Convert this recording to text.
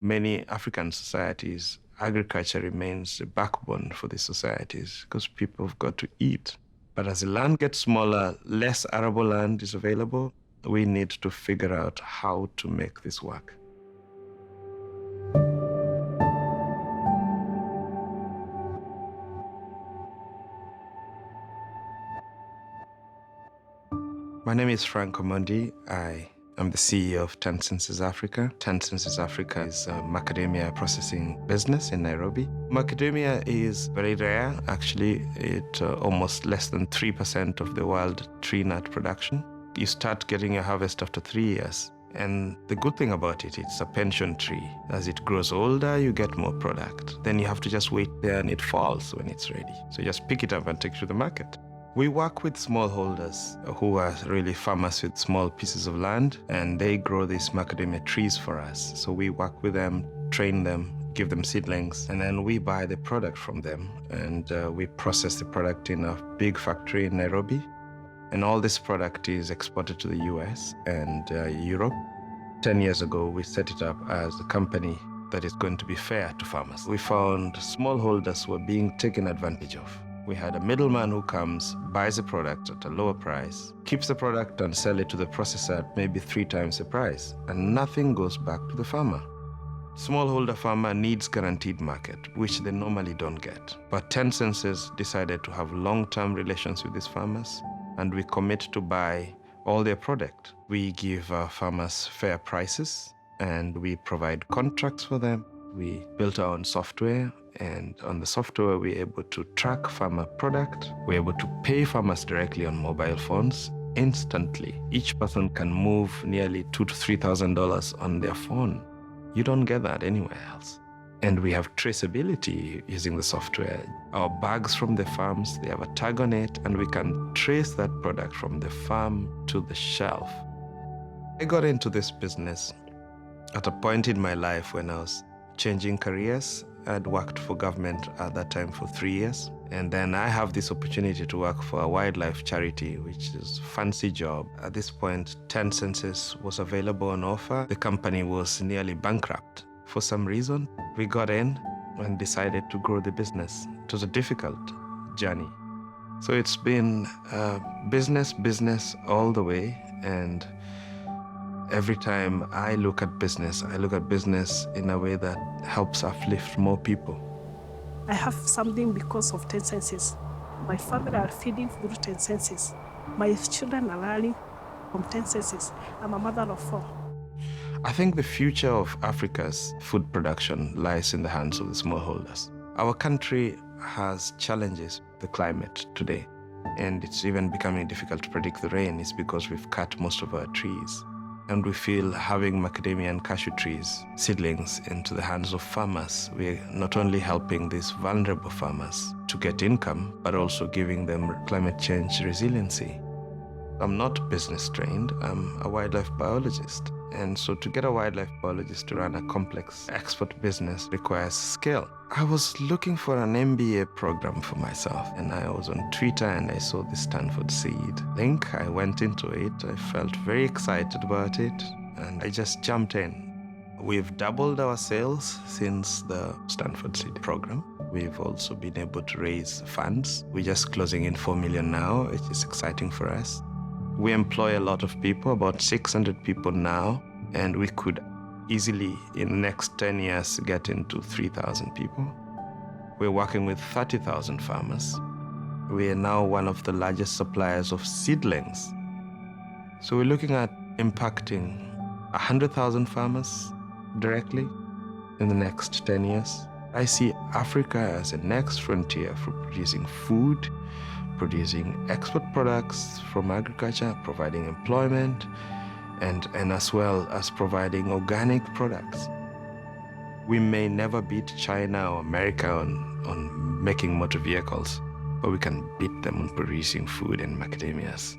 Many African societies, agriculture remains the backbone for these societies because people have got to eat. But as the land gets smaller, less arable land is available. We need to figure out how to make this work. My name is Frank Omondi. I am the CEO of Census Africa. Census Africa is a macadamia processing business in Nairobi. Macadamia is very rare, actually. It's almost less than 3% of the world tree nut production. You start getting your harvest after 3 years. And the good thing about it, it's a pension tree. As it grows older, you get more product. Then you have to just wait there and it falls when it's ready. So you just pick it up and take it to the market. We work with smallholders who are really farmers with small pieces of land, and they grow these macadamia trees for us. So we work with them, train them, give them seedlings, and then we buy the product from them. And we process the product in a big factory in Nairobi. And all this product is exported to the US and Europe. 10 years ago, we set it up as a company that is going to be fair to farmers. We found smallholders were being taken advantage of. We had a middleman who comes, buys the product at a lower price, keeps the product and sell it to the processor at maybe 3 times the price, and nothing goes back to the farmer. Smallholder farmer needs guaranteed market, which they normally don't get. But Census decided to have long-term relations with these farmers, and we commit to buy all their product. We give our farmers fair prices, and we provide contracts for them. We built our own software, and on the software, we're able to track farmer product. We're able to pay farmers directly on mobile phones instantly. Each person can move nearly $2,000 to $3,000 on their phone. You don't get that anywhere else. And we have traceability using the software. Our bags from the farms, they have a tag on it, and we can trace that product from the farm to the shelf. I got into this business at a point in my life when I was changing careers. I'd worked for government at that time for 3 years. And then I have this opportunity to work for a wildlife charity, which is a fancy job. At this point, 10 Census was available on offer. The company was nearly bankrupt. For some reason, we got in and decided to grow the business. It was a difficult journey. So it's been business all the way. And every time I look at business in a way that helps uplift more people. I have something because of 10 Census. My family are feeding through 10 Census. My children are learning from 10 Census. I'm a mother of 4. I think the future of Africa's food production lies in the hands of the smallholders. Our country has challenges with the climate today, and it's even becoming difficult to predict the rain. It's because we've cut most of our trees. And we feel having macadamia and cashew trees, seedlings, into the hands of farmers, we're not only helping these vulnerable farmers to get income, but also giving them climate change resiliency. I'm not business trained, I'm a wildlife biologist. And so to get a wildlife biologist to run a complex export business requires skill. I was looking for an MBA program for myself, and I was on Twitter and I saw the Stanford seed link. I went into it, I felt very excited about it, and I just jumped in. We've doubled our sales since the Stanford seed program. We've also been able to raise funds. We're just closing in 4 million now, which is exciting for us. We employ a lot of people, about 600 people now, and we could easily, in the next 10 years, get into 3,000 people. We're working with 30,000 farmers. We are now one of the largest suppliers of seedlings. So we're looking at impacting 100,000 farmers directly in the next 10 years. I see Africa as a next frontier for producing food, producing export products from agriculture, providing employment, and as well as providing organic products. We may never beat China or America on making motor vehicles, but we can beat them on producing food and macadamias.